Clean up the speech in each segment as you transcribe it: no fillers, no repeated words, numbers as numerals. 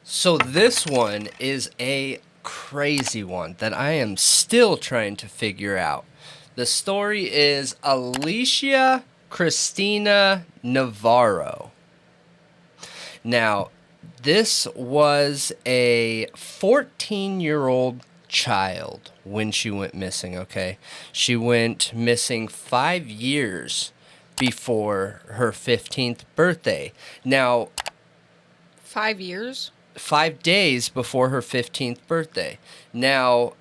So this one is a crazy one that I am still trying to figure out. The story is Alicia Christina Navarro. Now, this was a 14-year-old child when she went missing, okay? She went missing 5 years before her 15th birthday. Now, 5 years? 5 days before her 15th birthday. Now,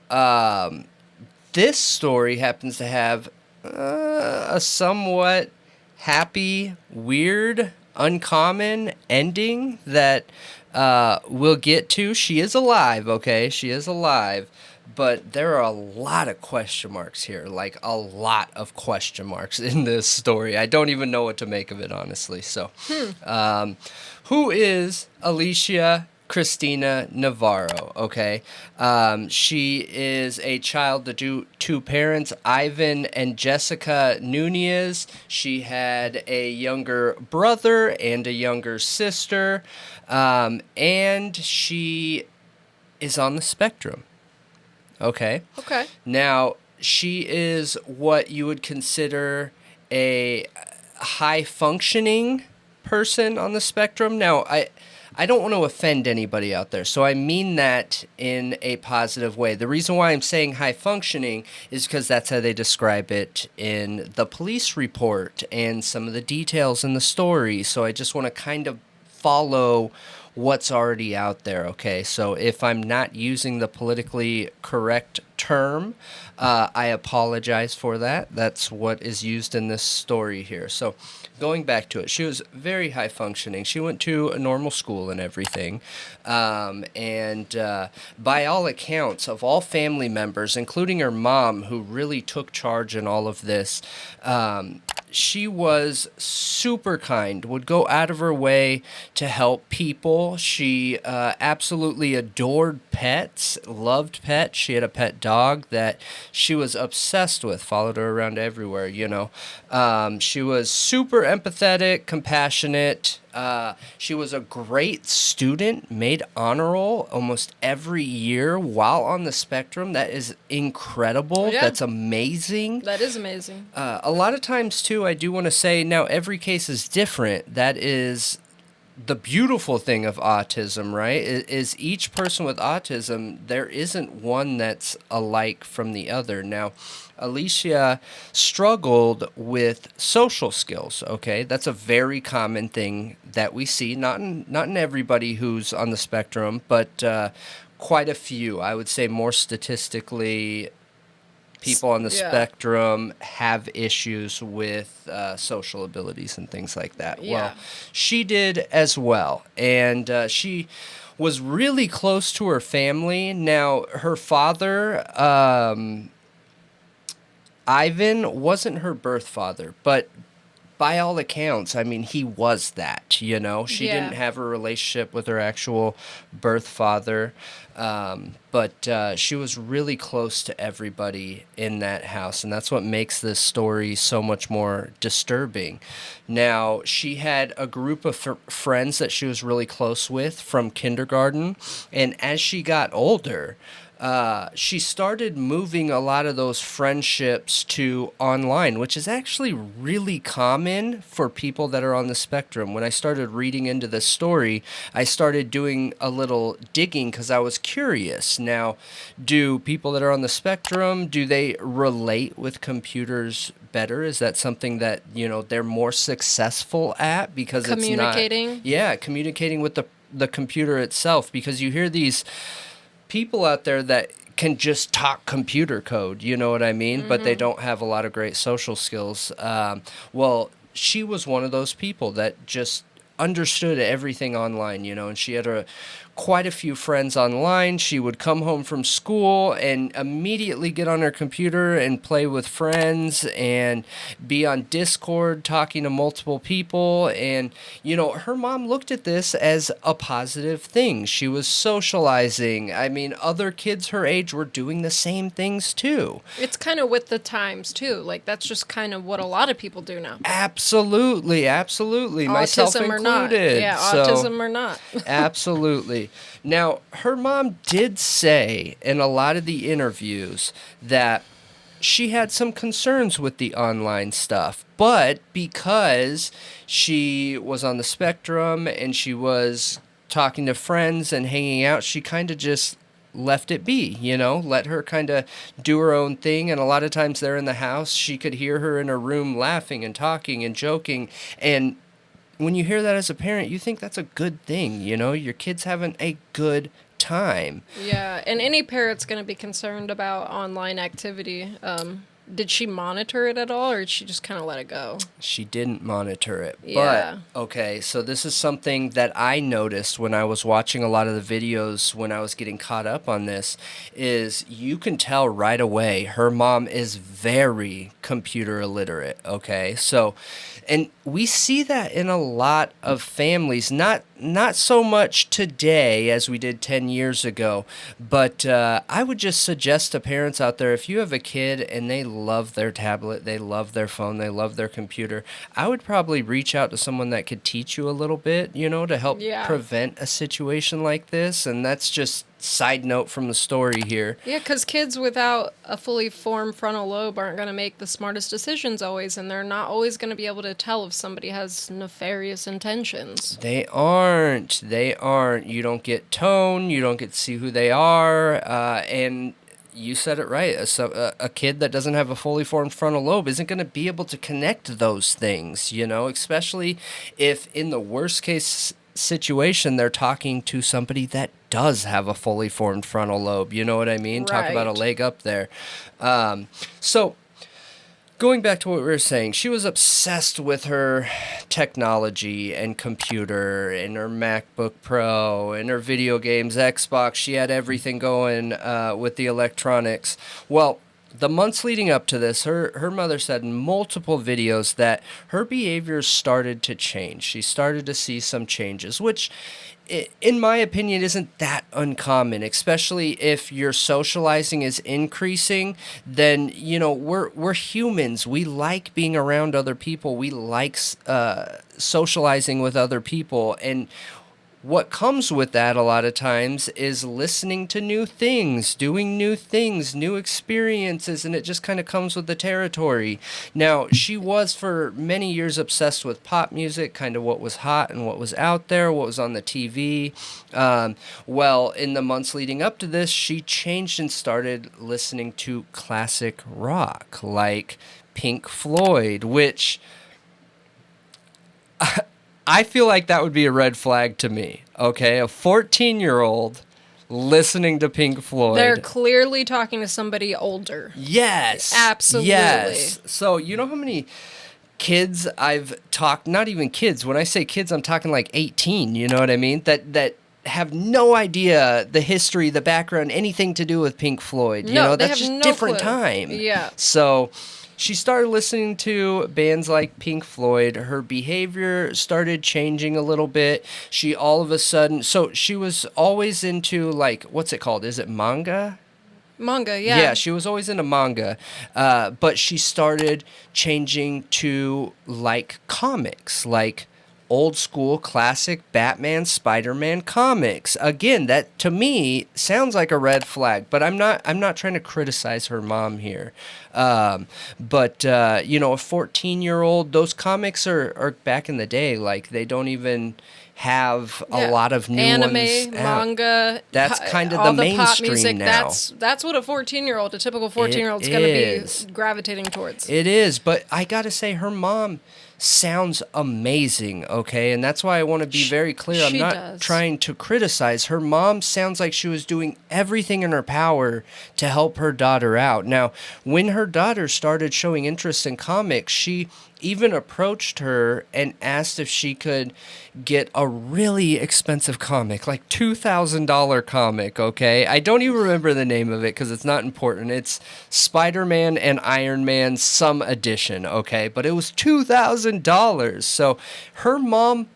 this story happens to have a somewhat happy, weird, uncommon ending that we'll get to. She is alive, okay? She is alive. But there are a lot of question marks here, like a lot of question marks in this story. I don't even know what to make of it, honestly. So, who is Alicia Christina Navarro? Okay, she is a child to two parents, Ivan and Jessica Nunez. She had a younger brother and a younger sister, and she is on the spectrum. Okay. Now, she is what you would consider a high-functioning person on the spectrum. Now, I don't want to offend anybody out there, so I mean that in a positive way. The reason why I'm saying high-functioning is because that's how they describe it in the police report and some of the details in the story. So I just want to kind of follow what's already out there, okay? So if I'm not using the politically correct term, I apologize for that. That's what is used in this story here. So going back to it, she was very high functioning. She went to a normal school and everything. And by all accounts, of all family members, including her mom, who really took charge in all of this, she was super kind, would go out of her way to help people. She absolutely adored pets, loved pets. She had a pet dog that she was obsessed with, followed her around everywhere, you know. She was super empathetic, compassionate. She was a great student, made honor roll almost every year while on the spectrum. That is incredible. Yeah. That's amazing. That is amazing. A lot of times, too, I do want to say, now every case is different. That is the beautiful thing of autism, right? Is each person with autism, there isn't one that's alike from the other. Now, Alicia struggled with social skills, okay? That's a very common thing that we see, not in everybody who's on the spectrum, but quite a few. I would say more statistically, people on the spectrum have issues with social abilities and things like that. Yeah. Well, she did as well. And she was really close to her family. Now, her father, Ivan, wasn't her birth father, but by all accounts, I mean, he was that, you know? She didn't have a relationship with her actual birth father, but she was really close to everybody in that house, and that's what makes this story so much more disturbing. Now, she had a group of friends that she was really close with from kindergarten, and as she got older, she started moving a lot of those friendships to online, which is actually really common for people that are on the spectrum. When I started reading into this story, I started doing a little digging because I was curious. Now, do people that are on the spectrum, do they relate with computers better? Is that something that, you know, they're more successful at because it's not... Communicating? Yeah, communicating with the computer itself, because you hear these people out there that can just talk computer code, you know what I mean? Mm-hmm. But they don't have a lot of great social skills. Well, she was one of those people that just understood everything online, you know, and she had quite a few friends online. She would come home from school and immediately get on her computer and play with friends and be on Discord talking to multiple people. And, you know, her mom looked at this as a positive thing. She was socializing. I mean, other kids her age were doing the same things too. It's kind of with the times too. Like, that's just kind of what a lot of people do now. Absolutely, absolutely. Autism Myself included. or included. Yeah, So, autism or not. absolutely. Now, her mom did say in a lot of the interviews that she had some concerns with the online stuff, but because she was on the spectrum and she was talking to friends and hanging out, she kind of just left it be, let her kind of do her own thing. And a lot of times they're in the house, she could hear her in her room laughing and talking and joking. And when you hear that as a parent, you think that's a good thing, your kid's having a good time. Yeah, and any parent's going to be concerned about online activity. Did she monitor it at all, or did she just kind of let it go? She didn't monitor it. Yeah. But, okay, so this is something that I noticed when I was watching a lot of the videos when I was getting caught up on this, is you can tell right away her mom is very computer illiterate, okay? So, and we see that in a lot of families, not so much today as we did 10 years ago, but I would just suggest to parents out there, if you have a kid and they love their tablet, they love their phone, they love their computer, I would probably reach out to someone that could teach you a little bit, to help prevent a situation like this. And that's just side note from the story here. Yeah, because kids without a fully formed frontal lobe aren't going to make the smartest decisions always, and they're not always going to be able to tell if somebody has nefarious intentions. They aren't. You don't get tone, you don't get to see who they are, and you said it right. A kid that doesn't have a fully formed frontal lobe isn't going to be able to connect those things, especially if in the worst case situation they're talking to somebody that does have a fully formed frontal lobe. You know what I mean? Right. Talk about a leg up there. So going back to what we were saying, she was obsessed with her technology and computer and her MacBook Pro and her video games, Xbox. She had everything going with the electronics. Well, the months leading up to this, her mother said in multiple videos that her behavior started to change. She started to see some changes, which in my opinion isn't that uncommon, especially if your socializing is increasing. Then we're humans. We like being around other people. We like socializing with other people, and what comes with that a lot of times is listening to new things, doing new things, new experiences, and it just kind of comes with the territory. Now, she was for many years obsessed with pop music, kind of what was hot and what was out there, what was on the TV. Well, in the months leading up to this, she changed and started listening to classic rock, like Pink Floyd, which I feel like that would be a red flag to me, okay? A 14-year-old listening to Pink Floyd. They're clearly talking to somebody older. Yes. Absolutely. Yes. So you know how many kids I've talked, not even kids, when I say kids, I'm talking like 18, you know what I mean? That have no idea the history, the background, anything to do with Pink Floyd. That's just different time. Yeah. So she started listening to bands like Pink Floyd. Her behavior started changing a little bit. She all of a sudden, so she was always into, like, what's it called? Is it manga? Manga, yeah. Yeah, she was always into manga. But she started changing to, like, comics, like old school classic Batman, Spider-Man comics. Again, that to me sounds like a red flag, but I'm not trying to criticize her mom here. But a 14-year-old, those comics are back in the day, like they don't even have a lot of new anime, ones. Manga. That's kind of all the the pop mainstream music, now. That's what a 14-year-old, a typical 14-year-old is going to be gravitating towards. It is, but I got to say her mom sounds amazing, okay? And that's why I want to be very clear. I'm not trying to criticize. Her mom sounds like she was doing everything in her power to help her daughter out. Now, when her daughter started showing interest in comics, she even approached her and asked if she could get a really expensive comic, like $2,000 comic, okay? I don't even remember the name of it because it's not important. It's Spider-Man and Iron Man some edition, okay? But it was $2,000. So her mom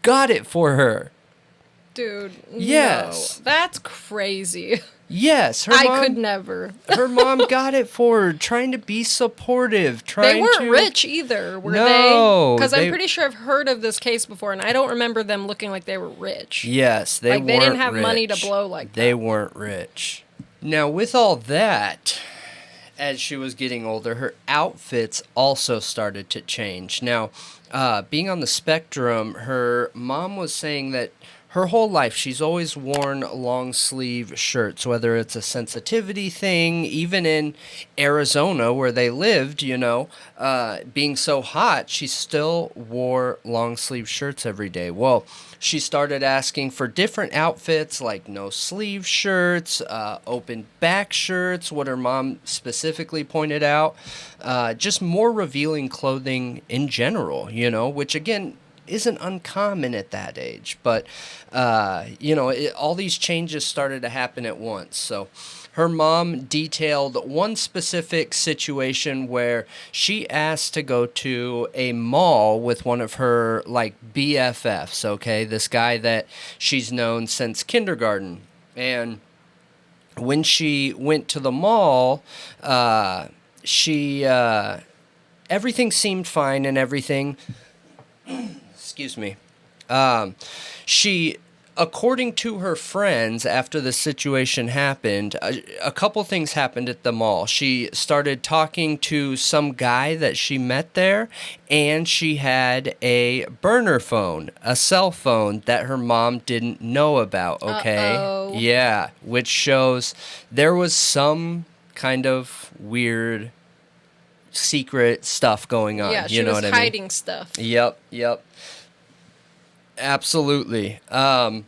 got it for her. Dude, yes. no. That's crazy. Yes, I could never. Her mom got it for her, trying to be supportive. They weren't rich either, were they? Because I'm pretty sure I've heard of this case before, and I don't remember them looking like they were rich. Yes, they weren't They didn't have rich. money to blow like that. They weren't rich. Now, with all that, as she was getting older, her outfits also started to change. Now, being on the spectrum, her mom was saying that her whole life she's always worn long sleeve shirts, whether it's a sensitivity thing, even in Arizona where they lived, being so hot, she still wore long sleeve shirts every day. Well, she started asking for different outfits like no sleeve shirts, open back shirts, what her mom specifically pointed out, just more revealing clothing in general, which again, isn't uncommon at that age, but all these changes started to happen at once. So her mom detailed one specific situation where she asked to go to a mall with one of her BFFs, okay, this guy that she's known since kindergarten. And when she went to the mall, everything seemed fine and everything. Excuse me. She, according to her friends, after the situation happened, a couple things happened at the mall. She started talking to some guy that she met there, and she had a burner phone, a cell phone that her mom didn't know about, okay? Uh-oh. Yeah, which shows there was some kind of weird secret stuff going on. Yeah, she was hiding stuff. Yep. Absolutely. Right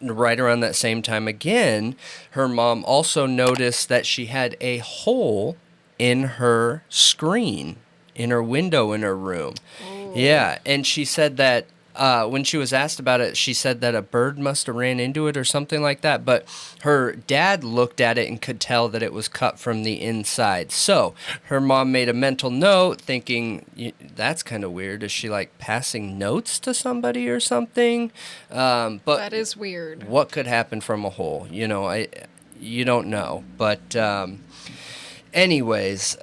around that same time again, her mom also noticed that she had a hole in her screen, in her window in her room. Ooh. Yeah, and she said that when she was asked about it, she said that a bird must have ran into it or something like that. But her dad looked at it and could tell that it was cut from the inside. So her mom made a mental note thinking, that's kind of weird. Is she passing notes to somebody or something? But that is weird. What could happen from a hole? You don't know. But anyways,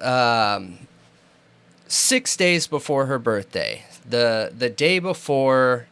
6 days before her birthday, the day before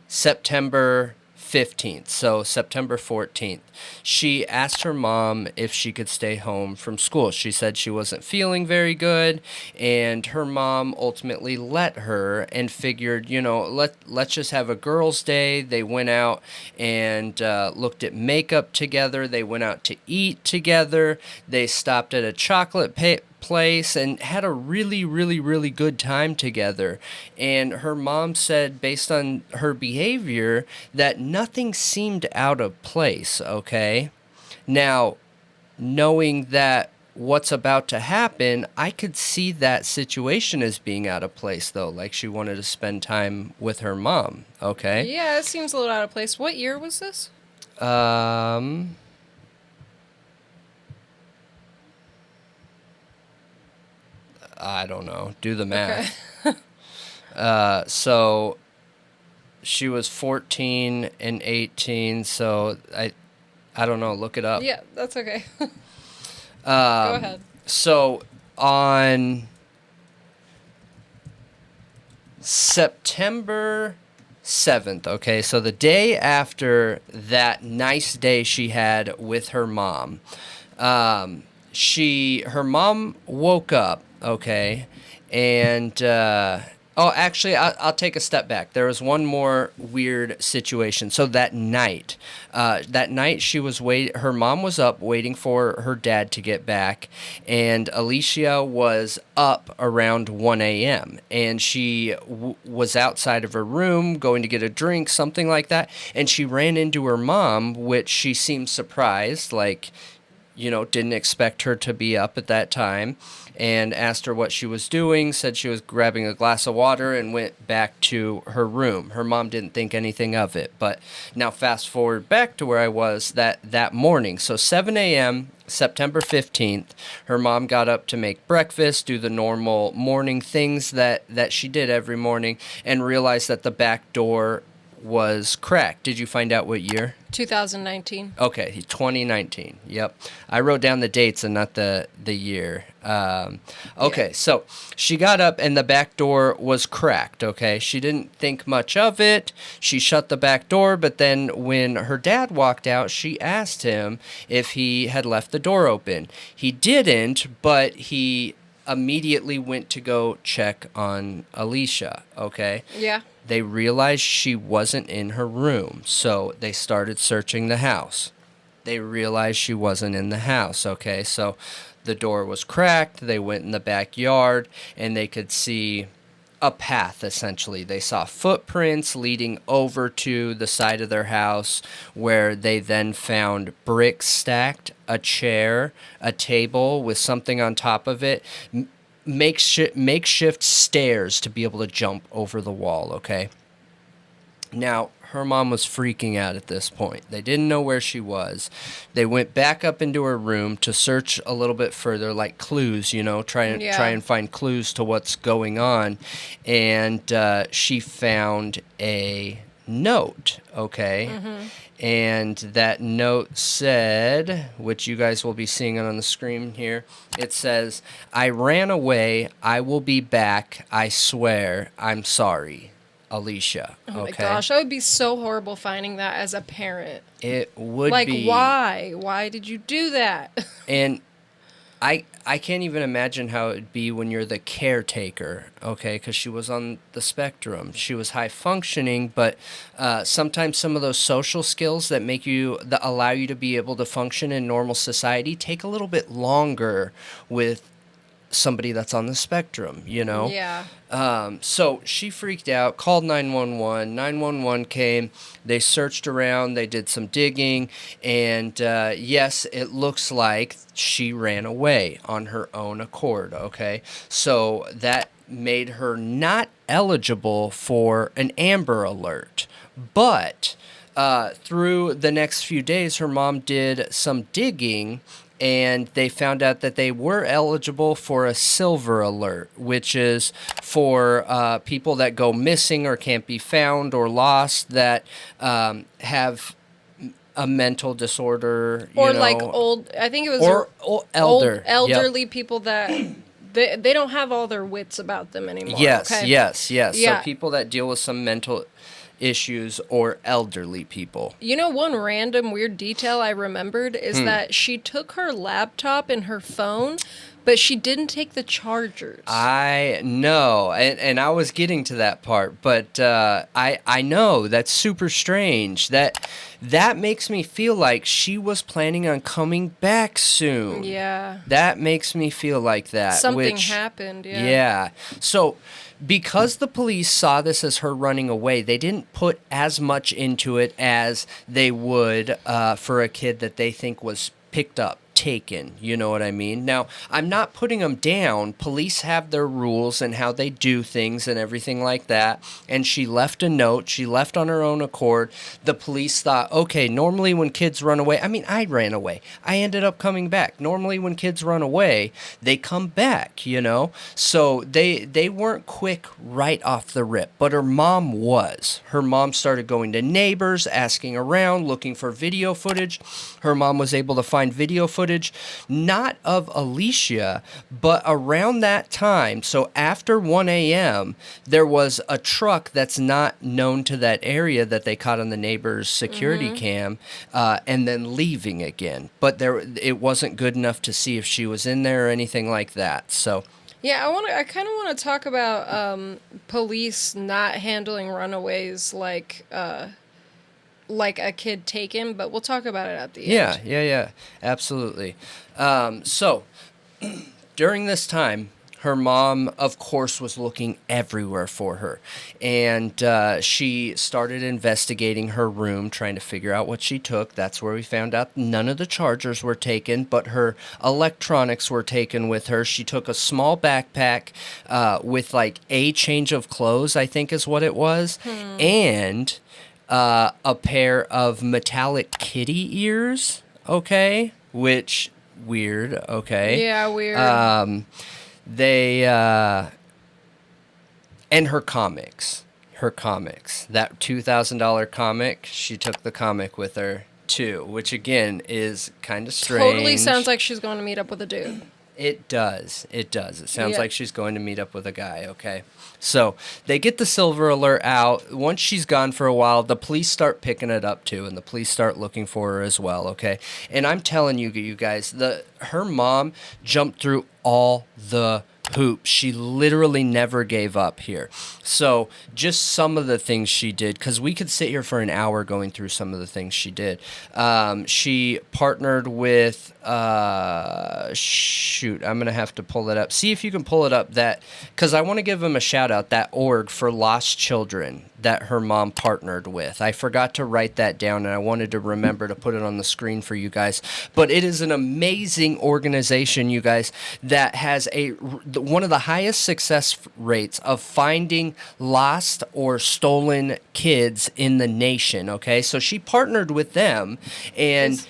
September 15th, so September 14th, she asked her mom if she could stay home from school. She said she wasn't feeling very good, and her mom ultimately let her and figured, let's just have a girls' day. They went out and looked at makeup together. They went out to eat together. They stopped at a chocolate place and had a really, really, really good time together. And her mom said, based on her behavior, that nothing seemed out of place, okay? Now, knowing that what's about to happen, I could see that situation as being out of place, though. She wanted to spend time with her mom, okay? Yeah, it seems a little out of place. What year was this? I don't know. Do the math. Okay. So she was 14 and 18, so I don't know. Look it up. Yeah, that's okay. Go ahead. So on September 7th, okay, so the day after that nice day she had with her mom, her mom woke up, okay, and actually, I'll take a step back. There was one more weird situation. So that night she was her mom was up waiting for her dad to get back, and Alicia was up around 1 a.m. and she was outside of her room going to get a drink, something like that, and she ran into her mom, which she seemed surprised, didn't expect her to be up at that time, and asked her what she was doing, said she was grabbing a glass of water, and went back to her room. Her mom didn't think anything of it. But now fast forward back to where I was that morning. So 7 a.m., September 15th, her mom got up to make breakfast, do the normal morning things that she did every morning, and realized that the back door was cracked. Did you find out what year? 2019. Okay, 2019. Yep. I wrote down the dates and not the year. Okay, so she got up and the back door was cracked, okay? She didn't think much of it. She shut the back door, but then when her dad walked out, she asked him if he had left the door open. He didn't, but he immediately went to go check on Alicia, okay? Yeah. They realized she wasn't in her room, so they started searching the house. They realized she wasn't in the house, okay? So the door was cracked, they went in the backyard, and they could see a path, essentially. They saw footprints leading over to the side of their house, where they then found bricks stacked, a chair, a table with something on top of it, makeshift stairs to be able to jump over the wall, okay? Now, her mom was freaking out at this point. They didn't know where she was. They went back up into her room to search a little bit further, like clues, try and find clues to what's going on. And she found a note, okay? Mm-hmm. And that note said, which you guys will be seeing on the screen here, it says, "I ran away. I will be back. I swear. I'm sorry. Alicia." Oh my gosh, that would be so horrible finding that as a parent. It would Like, be. why? Why did you do that? And I can't even imagine how it would be when you're the caretaker, okay? Because she was on the spectrum. She was high functioning, but sometimes some of those social skills that allow you to be able to function in normal society take a little bit longer with somebody that's on the spectrum, Yeah. So she freaked out, called 911. 911 came. They searched around. They did some digging. And yes, it looks like she ran away on her own accord, okay? So that made her not eligible for an Amber Alert. But through the next few days, her mom did some digging, and they found out that they were eligible for a Silver Alert, which is for people that go missing or can't be found or lost that have a mental disorder, or like old. I think it was or elderly people that they don't have all their wits about them anymore. Yes, okay? yes. Yeah. So people that deal with some mental issues or elderly people. One random weird detail I remembered is that she took her laptop and her phone, but she didn't take the chargers. I know, and I was getting to that part, but I know that's super strange. That makes me feel like she was planning on coming back soon. Yeah. That makes me feel like that. Something happened, yeah. Yeah. So because the police saw this as her running away, they didn't put as much into it as they would for a kid that they think was picked up, taken, you know what I mean? Now, I'm not putting them down. Police have their rules and how they do things and everything like that. And she left a note. She left on her own accord. The police thought, okay, normally when kids run away, I ran away. I ended up coming back. Normally when kids run away, they come back, So they weren't quick right off the rip, but her mom was. Her mom started going to neighbors, asking around, looking for video footage. Her mom was able to find video footage, not of Alicia, but around that time. So after 1 a.m., there was a truck that's not known to that area that they caught on the neighbor's security cam, and then leaving again. But it wasn't good enough to see if she was in there or anything like that. So. Yeah, I kind of want to talk about police not handling runaways like a kid taken, but we'll talk about it at the end. Yeah, absolutely. So, during this time, her mom, of course, was looking everywhere for her, and she started investigating her room, trying to figure out what she took. That's where we found out none of the chargers were taken, but her electronics were taken with her. She took a small backpack with like a change of clothes, I think is what it was, and a pair of metallic kitty ears, okay? Which, weird, okay? Yeah, weird. They, and her comics. her comics. That $2,000 comic, she took the comic with her too, which again is kind of strange. Totally sounds like she's going to meet up with a dude. It does. It does. It sounds like she's going to meet up with a guy, okay? So they get the silver alert out. Once she's gone for a while, the police start picking it up too, and the police start looking for her as well, okay? And I'm telling you guys, her mom jumped through all the hoops. She literally never gave up here. So just some of the things she did, because we could sit here for an hour going through some of the things she did. She partnered with, shoot, I'm going to have to pull it up. See if you can pull it up, that, because I want to give them a shout out, that org for lost children that her mom partnered with. I forgot to write that down, and I wanted to remember to put it on the screen for you guys. But it is an amazing organization, you guys, that has one of the highest success rates of finding lost or stolen kids in the nation, okay? So she partnered with them, and...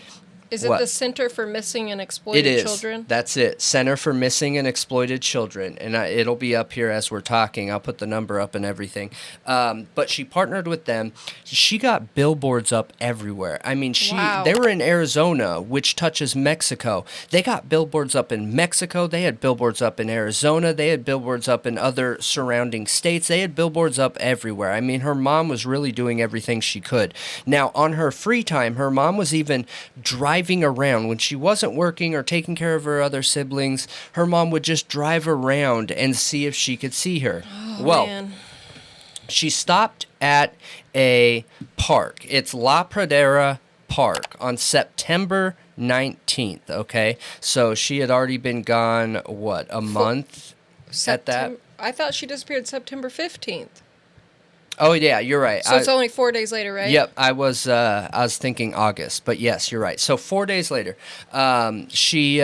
Is it the Center for Missing and Exploited Children? That's it. Center for Missing and Exploited Children. And it'll be up here as we're talking. I'll put the number up and everything. But she partnered with them. She got billboards up everywhere. I mean, they were in Arizona, which touches Mexico. They got billboards up in Mexico. They had billboards up in Arizona. They had billboards up in other surrounding states. They had billboards up everywhere. I mean, her mom was really doing everything she could. Now, on her free time, her mom was even driving around when she wasn't working or taking care of her other siblings. Her mom would just drive around and see if she could see her. Man. She stopped at a park. It's La Pradera Park on September 19th, okay? So she had already been gone, a month at that? I thought she disappeared September 15th. Oh, yeah, you're right. So it's only 4 days later, right? Yep, I was thinking August, but yes, you're right. So 4 days later, she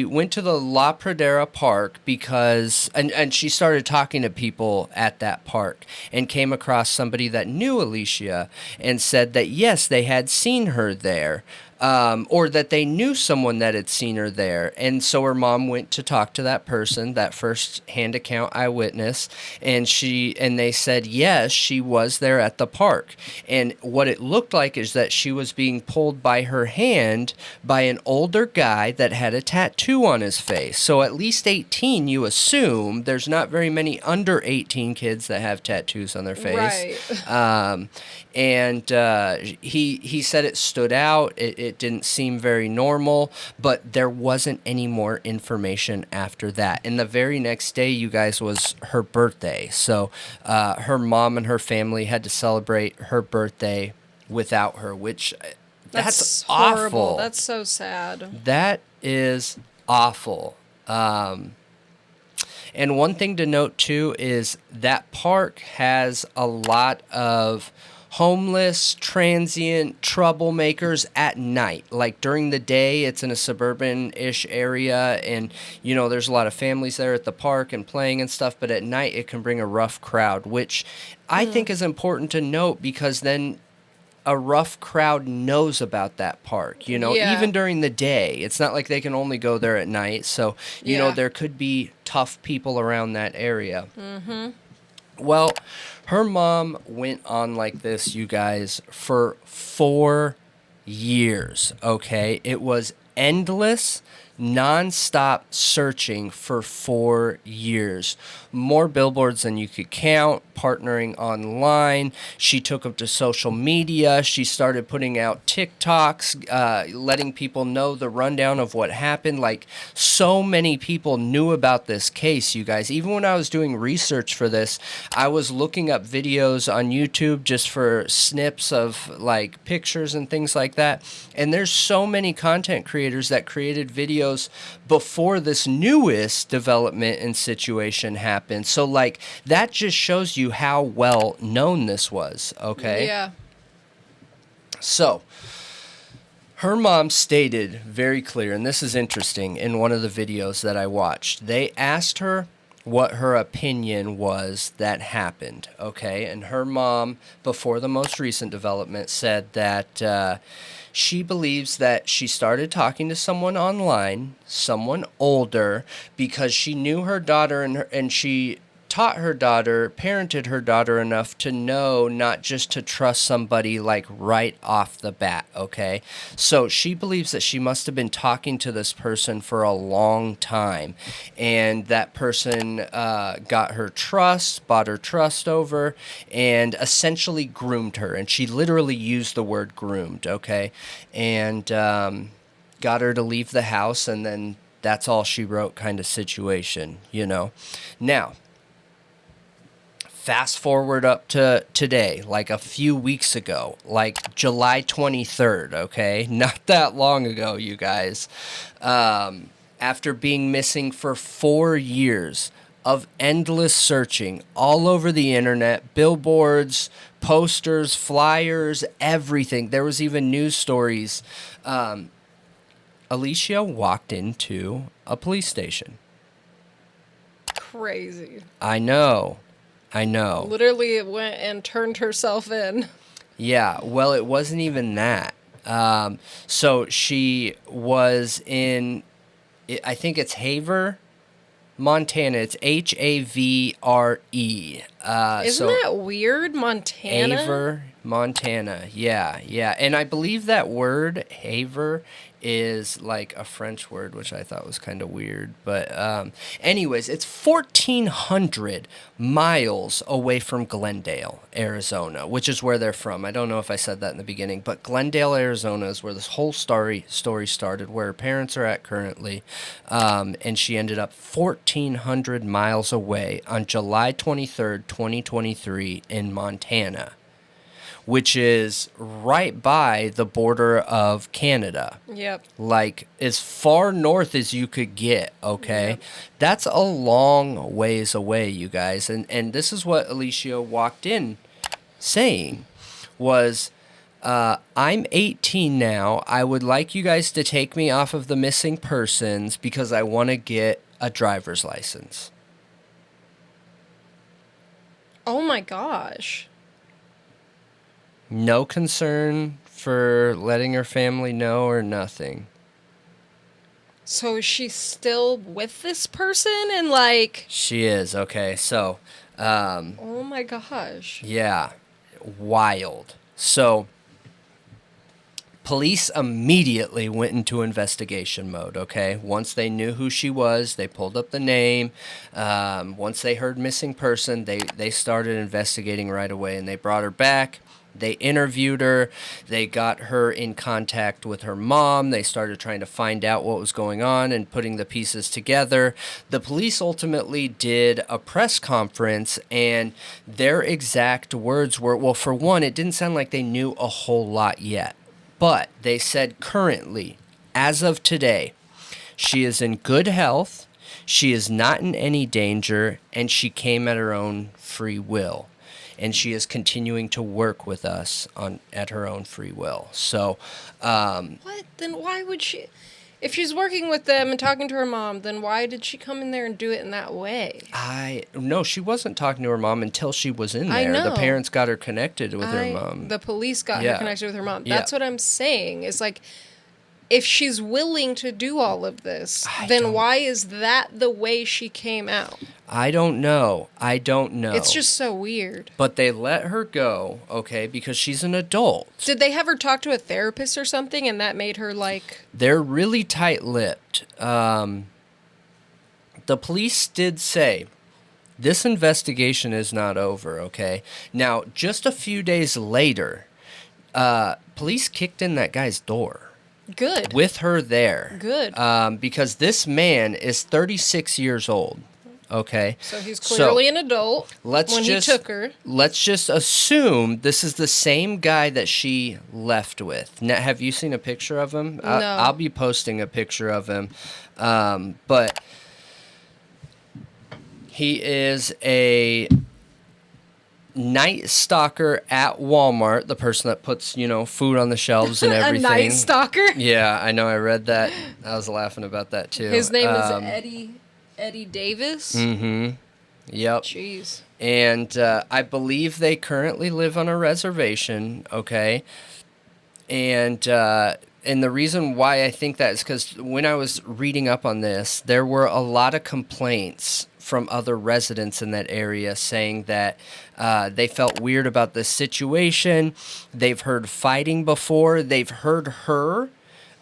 went to the La Pradera Park because, and she started talking to people at that park and came across somebody that knew Alicia and said that, yes, they had seen her there. Or that they knew someone that had seen her there. And so her mom went to talk to that person, that first-hand account eyewitness, and they said, yes, she was there at the park. And what it looked like is that she was being pulled by her hand by an older guy that had a tattoo on his face. So at least 18, you assume. There's not very many under 18 kids that have tattoos on their face. Right. And he said it stood out. It didn't seem very normal, but there wasn't any more information after that. And the very next day, you guys, was her birthday. So her mom and her family had to celebrate her birthday without her, which that's horrible. Awful. That's so sad. That is awful. And one thing to note, too, is that park has a lot of homeless, transient troublemakers at night. Like during the day, it's in a suburban-ish area, and there's a lot of families there at the park and playing and stuff, but at night it can bring a rough crowd, which I think is important to note, because then a rough crowd knows about that park, even during the day. It's not like they can only go there at night, so there could be tough people around that area. Well, her mom went on like this, you guys, for 4 years, okay? It was endless, non-stop searching for 4 years. More billboards than you could count, partnering online. She took them to social media. She started putting out TikToks, letting people know the rundown of what happened. Like, so many people knew about this case, you guys. Even when I was doing research for this, I was looking up videos on YouTube just for snips of, like, pictures and things like that. And there's so many content creators that created videos before this newest development and situation happened. So, like, that just shows you how well known this was, okay? Yeah. So, her mom stated very clear, and this is interesting, in one of the videos that I watched. They asked her what her opinion was that happened, okay? And her mom, before the most recent development, said that she believes that she started talking to someone online, someone older, because she knew her daughter, and she taught her daughter, parented her daughter enough to know not just to trust somebody like right off the bat, okay? So she believes that she must have been talking to this person for a long time, and that person got her trust, bought her trust over, and essentially groomed her. And she literally used the word groomed, okay? And got her to leave the house, and then that's all she wrote kind of situation, you know? Now, fast forward up to today, like a few weeks ago, like July 23rd, okay? Not that long ago, you guys. After being missing for 4 years of endless searching all over the internet, billboards, posters, flyers, everything. There was even news stories. Alicia walked into a police station. Crazy. I know. Literally it went and turned herself in. Yeah, well, it wasn't even that. So she was in, I think it's Havre, Montana. It's Havre. Isn't that weird? Montana? Havre, Montana. Yeah. And I believe that word, Havre, is like a French word, which I thought was kind of weird. But anyways, it's 1,400 miles away from Glendale, Arizona, which is where they're from. I don't know if I said that in the beginning, but Glendale, Arizona is where this whole story started, where her parents are at currently. And she ended up 1,400 miles away on July 23rd, 2023 in Montana, which is right by the border of Canada. Yep. Like, as far north as you could get, okay? Yep. That's a long ways away, you guys. And this is what Alicia walked in saying was, I'm 18 now. I would like you guys to take me off of the missing persons because I want to get a driver's license. Oh my gosh. No concern for letting her family know or nothing. So she's still with this person and like... She is, okay. So, oh my gosh. yeah, wild. So, police immediately went into investigation mode, okay? Once they knew who she was, they pulled up the name. Once they heard missing person, they started investigating right away, and they brought her back. They interviewed her. They got her in contact with her mom. They started trying to find out what was going on and putting the pieces together. The police ultimately did a press conference, and their exact words were, well, for one, it didn't sound like they knew a whole lot yet. But they said currently, as of today, she is in good health, she is not in any danger, and she came at her own free will. And she is continuing to work with us at her own free will. So, what? Then why would she... If she's working with them and talking to her mom, then why did she come in there and do it in that way? No, she wasn't talking to her mom until she was in there. I know. The parents got her connected with her mom. The police got her connected with her mom. Yeah. That's what I'm saying. Is like, if she's willing to do all of this, then why is that the way she came out? I don't know. It's just so weird. But they let her go, okay, because she's an adult. Did they have her talk to a therapist or something, and that made her like... They're really tight-lipped. The police did say, this investigation is not over, okay? Now, just a few days later, police kicked in that guy's door. Good. With her there. Good. Because this man is 36 years old. Okay. So he's clearly an adult he took her. Let's just assume this is the same guy that she left with. Now, have you seen a picture of him? No. I'll be posting a picture of him. But he is a night stalker at Walmart, the person that puts, food on the shelves and everything. A night stalker? Yeah, I know. I read that. I was laughing about that, too. His name is Eddie Davis? Mm-hmm. Yep. Jeez. And I believe they currently live on a reservation, okay? And the reason why I think that is because when I was reading up on this, there were a lot of complaints from other residents in that area saying that they felt weird about this situation. They've heard fighting before. They've heard her,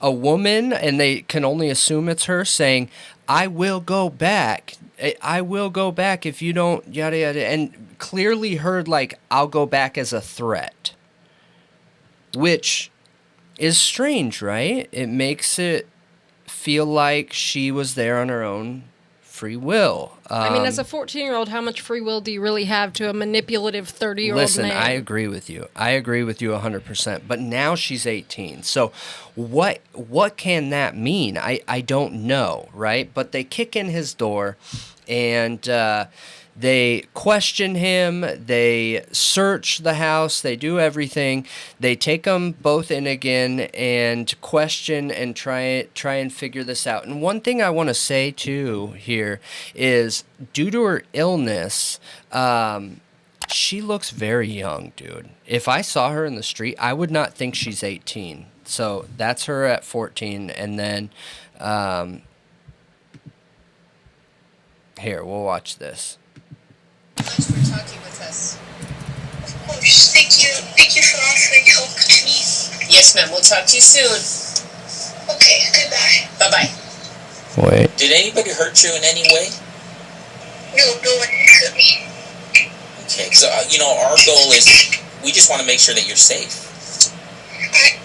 a woman, and they can only assume it's her, saying, I will go back. I will go back if you don't, yada, yada. And clearly heard, like, I'll go back as a threat. Which is strange, right? It makes it feel like she was there on her own free will. I mean, as a 14-year-old, how much free will do you really have to a manipulative 30-year-old man? Listen, I agree with you. I agree with you 100%. But now she's 18. So what can that mean? I don't know, right? But they kick in his door, and they question him. They search the house. They do everything. They take them both in again and question and try and figure this out. And one thing I want to say too here is, due to her illness, she looks very young, dude. If I saw her in the street, I would not think she's 18. So that's her at 14, and then here, we'll watch this. Thanks for talking with us. Of course. Thank you. Thank you for offering help to me. Yes, ma'am. We'll talk to you soon. Okay, goodbye. Bye-bye. Wait. Did anybody hurt you in any way? No, no one hurt me. Okay, because, our goal is we just want to make sure that you're safe. I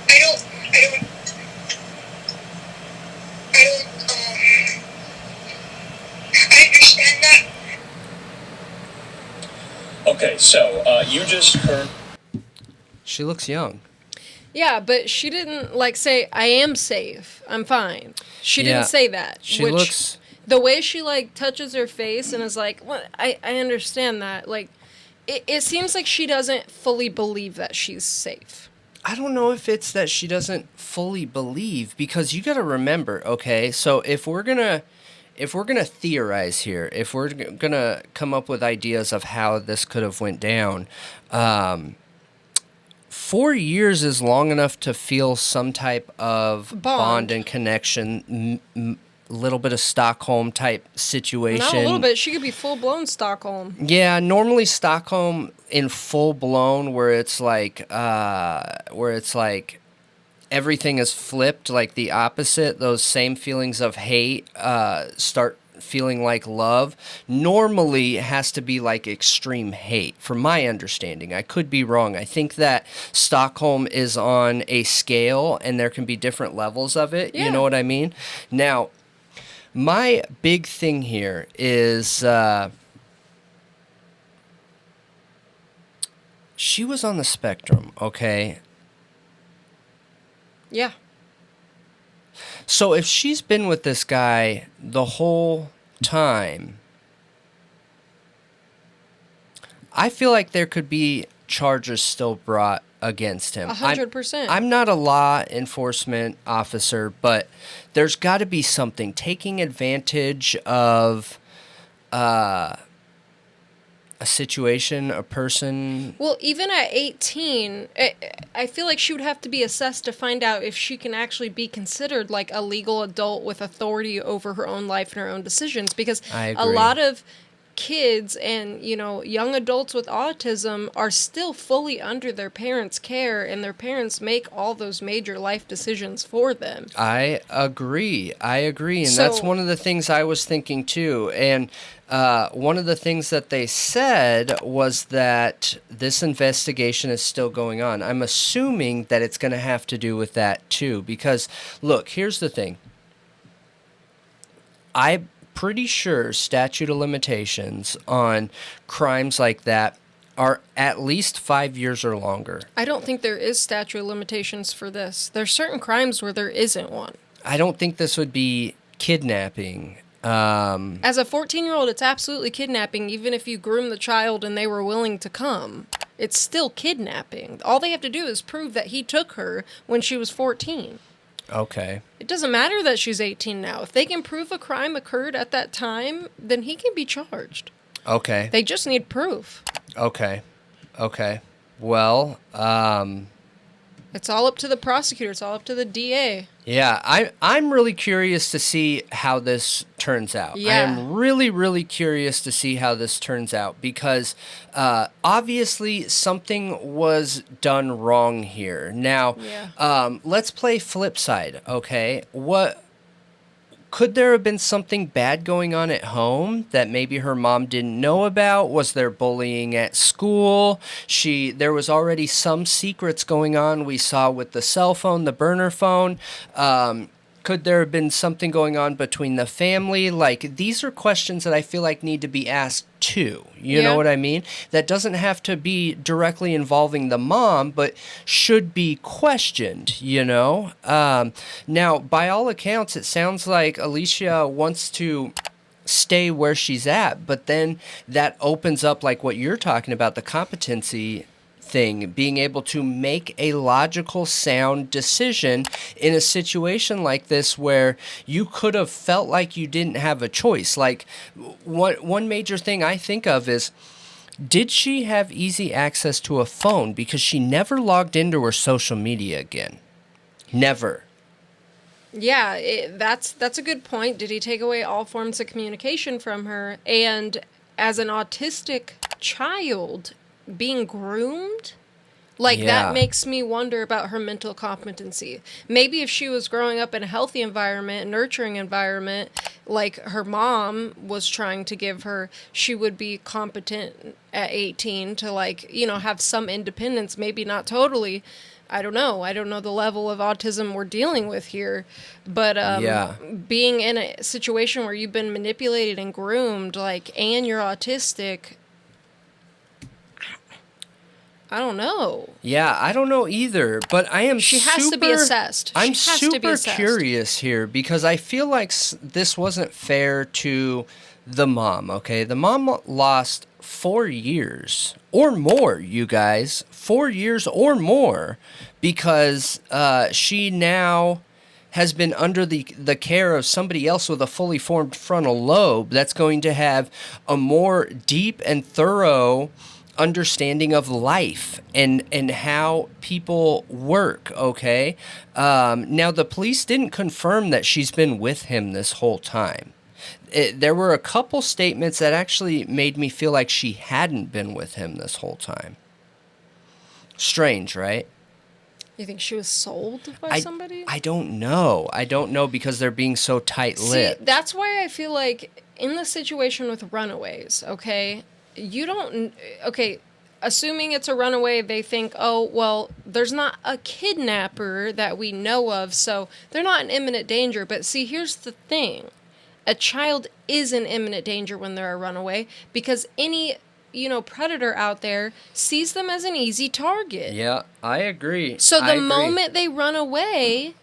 understand that. Okay, so you just heard. She looks young. Yeah, but she didn't, like, say, I am safe, I'm fine. She didn't say that. She looks... The way she, like, touches her face and is like, well, I understand that. Like, it seems like she doesn't fully believe that she's safe. I don't know if it's that she doesn't fully believe, because you got to remember, okay, so if we're gonna theorize here, if we're gonna come up with ideas of how this could have went down, 4 years is long enough to feel some type of bond and connection, little bit of Stockholm type situation. Not a little bit. She could be full blown Stockholm. Yeah, normally Stockholm in full blown, where it's like everything is flipped, like the opposite. Those same feelings of hate start feeling like love. Normally it has to be like extreme hate, from my understanding. I could be wrong. I think that Stockholm is on a scale, and there can be different levels of it. Yeah. You know what I mean? Now, my big thing here is she was on the spectrum, okay? Yeah. So if she's been with this guy the whole time, I feel like there could be charges still brought against him. 100%. I'm not a law enforcement officer, but there's got to be something. Taking advantage of a situation, a person. Well, even at 18, I feel like she would have to be assessed to find out if she can actually be considered like a legal adult with authority over her own life and her own decisions. Because a lot of kids and, young adults with autism are still fully under their parents' care, and their parents make all those major life decisions for them. I agree. And that's one of the things I was thinking too. And one of the things that they said was that this investigation is still going on. I'm assuming that it's going to have to do with that too, because look, here's the thing. I'm pretty sure statute of limitations on crimes like that are at least 5 years or longer. I don't think there is statute of limitations for this. There's certain crimes where there isn't one. I don't think this would be kidnapping. As a 14-year-old, it's absolutely kidnapping, even if you groom the child and they were willing to come. It's still kidnapping. All they have to do is prove that he took her when she was 14. Okay. It doesn't matter that she's 18 now. If they can prove a crime occurred at that time, then he can be charged. Okay. They just need proof. Okay. Well, It's all up to the prosecutor. It's all up to the DA. Yeah, I'm really curious to see how this turns out. Yeah. I am really, really curious to see how this turns out because obviously something was done wrong here. Now, let's play flip side, okay? Could there have been something bad going on at home that maybe her mom didn't know about? Was there bullying at school? There was already some secrets going on we saw with the cell phone, the burner phone. Could there have been something going on between the family? Like, these are questions that I feel like need to be asked too. You know what I mean? That doesn't have to be directly involving the mom, but should be questioned, you know? Now, by all accounts, it sounds like Alicia wants to stay where she's at, but then that opens up, like what you're talking about, the competency thing, being able to make a logical, sound decision in a situation like this where you could have felt like you didn't have a choice. Like, one major thing I think of is, did she have easy access to a phone? Because she never logged into her social media again. Never. Yeah, that's a good point. Did he take away all forms of communication from her? And as an autistic child, being groomed, like, that makes me wonder about her mental competency. Maybe if she was growing up in a healthy environment, nurturing environment, like her mom was trying to give her, she would be competent at 18 to, like, you know, have some independence, maybe not totally. I don't know. I don't know the level of autism we're dealing with here. But being in a situation where you've been manipulated and groomed, like, and you're autistic, I don't know. Yeah, I don't know either, but I am She has to be assessed. I'm super curious here because I feel like this wasn't fair to the mom, okay? The mom lost 4 years or more, you guys. 4 years or more because she now has been under the care of somebody else with a fully formed frontal lobe that's going to have a more deep and thorough understanding of life and how people work, okay? Now, the police didn't confirm that she's been with him this whole time. There were a couple statements that actually made me feel like she hadn't been with him this whole time. Strange, right? You think she was sold by somebody? I don't know. I don't know because they're being so tight-lipped. See, that's why I feel like in the situation with runaways, okay, assuming it's a runaway, they think, oh, well, there's not a kidnapper that we know of, so they're not in imminent danger. But see, here's the thing. A child is in imminent danger when they're a runaway because any, predator out there sees them as an easy target. Yeah, I agree. So the moment they run away,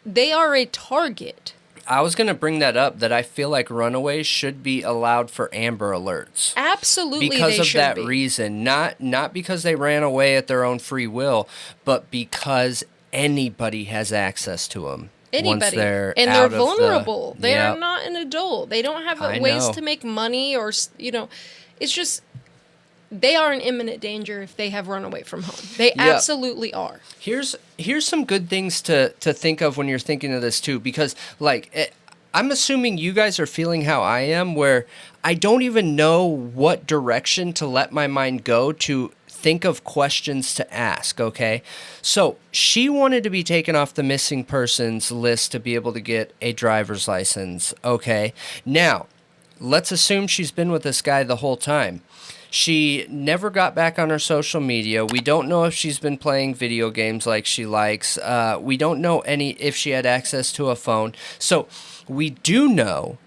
they are a target. I was going to bring that up, that I feel like runaways should be allowed for Amber Alerts. Absolutely, because of that be. reason. Not because they ran away at their own free will, but because anybody has access to them. Anybody. They're vulnerable. They are not an adult. They don't have ways to make money or, it's just... They are in imminent danger if they have run away from home. They absolutely are. Here's some good things to think of when you're thinking of this too, because I'm assuming you guys are feeling how I am, where I don't even know what direction to let my mind go to think of questions to ask, okay? So she wanted to be taken off the missing persons list to be able to get a driver's license, okay? Now, let's assume she's been with this guy the whole time. She never got back on her social media. We don't know if she's been playing video games like she likes. We don't know if she had access to a phone. So we do know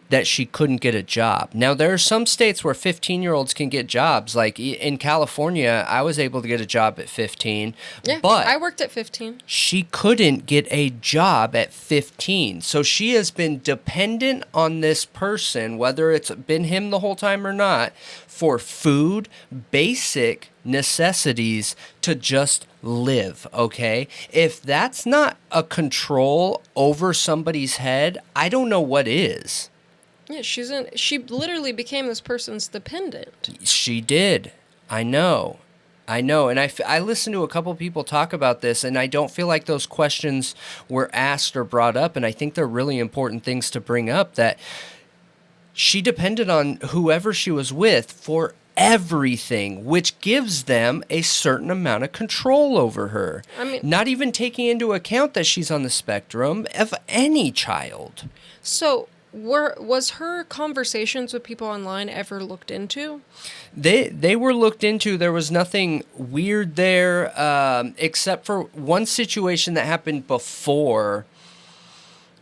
that she couldn't get a job. Now, there are some states where 15-year-olds can get jobs. Like in California, I was able to get a job at 15. Yeah, but I worked at 15. She couldn't get a job at 15. So she has been dependent on this person, whether it's been him the whole time or not, for food, basic necessities to just live, okay? If that's not a control over somebody's head, I don't know what is. Yeah, she literally became this person's dependent. She did. I know. I know, and I listened to a couple people talk about this, and I don't feel like those questions were asked or brought up, and I think they're really important things to bring up, that she depended on whoever she was with for everything, which gives them a certain amount of control over her. I mean, not even taking into account that she's on the spectrum of any child. So, was her conversations with people online ever looked into? They were looked into. There was nothing weird there, except for one situation that happened before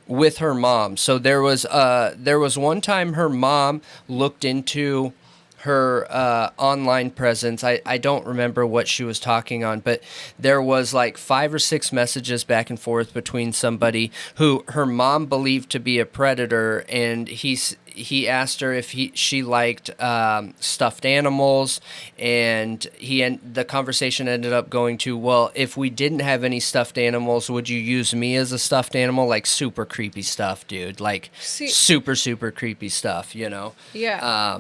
with her mom. So there was one time her mom looked into her online presence. I don't remember what she was talking on, but there was like 5 or 6 messages back and forth between somebody who her mom believed to be a predator, and he asked her if she liked stuffed animals, and the conversation ended up going to, well, if we didn't have any stuffed animals, would you use me as a stuffed animal? Like super creepy stuff, dude. Like super, super creepy stuff, you know? Yeah.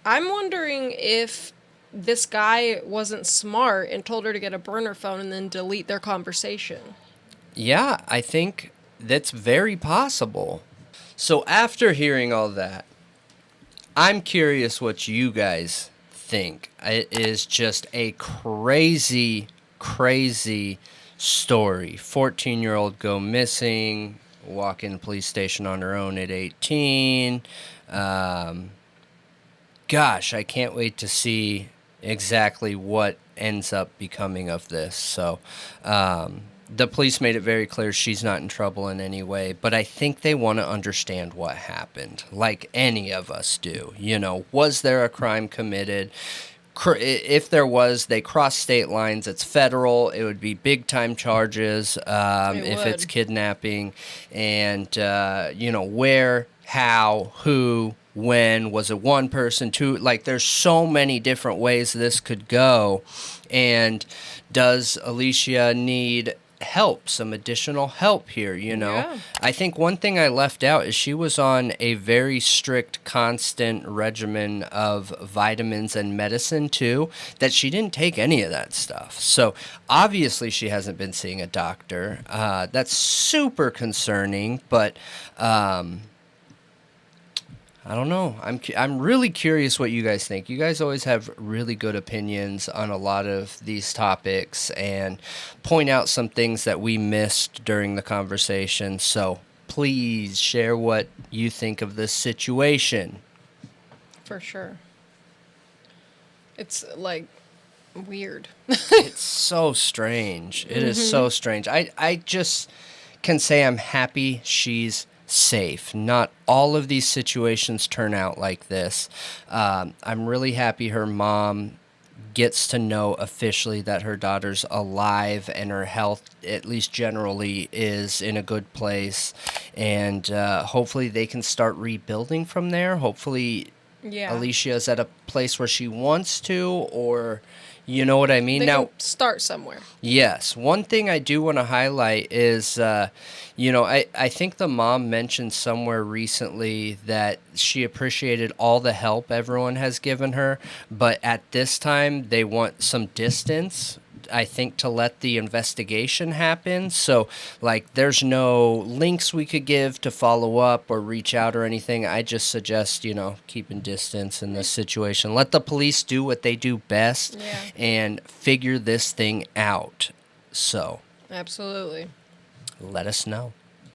I'm wondering if this guy wasn't smart and told her to get a burner phone and then delete their conversation. Yeah, I think that's very possible. So after hearing all that, I'm curious what you guys think. It is just a crazy, crazy story. 14-year-old go missing, walk in the police station on her own at 18. Gosh, I can't wait to see exactly what ends up becoming of this. So, the police made it very clear she's not in trouble in any way, but I think they want to understand what happened, like any of us do. You know, was there a crime committed? If there was, they crossed state lines. It's federal. It would be big time charges if it's kidnapping. And, you know, where, how, who, when, was it one person, two? Like, there's so many different ways this could go. And does Alicia need help, some additional help here, you know? Yeah. I think one thing I left out is she was on a very strict, constant regimen of vitamins and medicine, too, that she didn't take any of that stuff. So, obviously, she hasn't been seeing a doctor. That's super concerning, but I don't know. I'm really curious what you guys think. You guys always have really good opinions on a lot of these topics and point out some things that we missed during the conversation. So please share what you think of this situation. For sure. It's like weird. It's so strange. It is so strange. I just can say I'm happy she's safe. Not all of these situations turn out like this. I'm really happy her mom gets to know officially that her daughter's alive and her health, at least generally, is in a good place. And hopefully they can start rebuilding from there. Hopefully Alicia's at a place where she wants to, or you know what I mean? They now can start somewhere. Yes. One thing I do want to highlight is, you know, I think the mom mentioned somewhere recently that she appreciated all the help everyone has given her, but at this time they want some distance, I think, to let the investigation happen. So, like, there's no links we could give to follow up or reach out or anything. I just suggest, you know, keeping distance in this situation. Let the police do what they do best and figure this thing out. So, absolutely. let us know.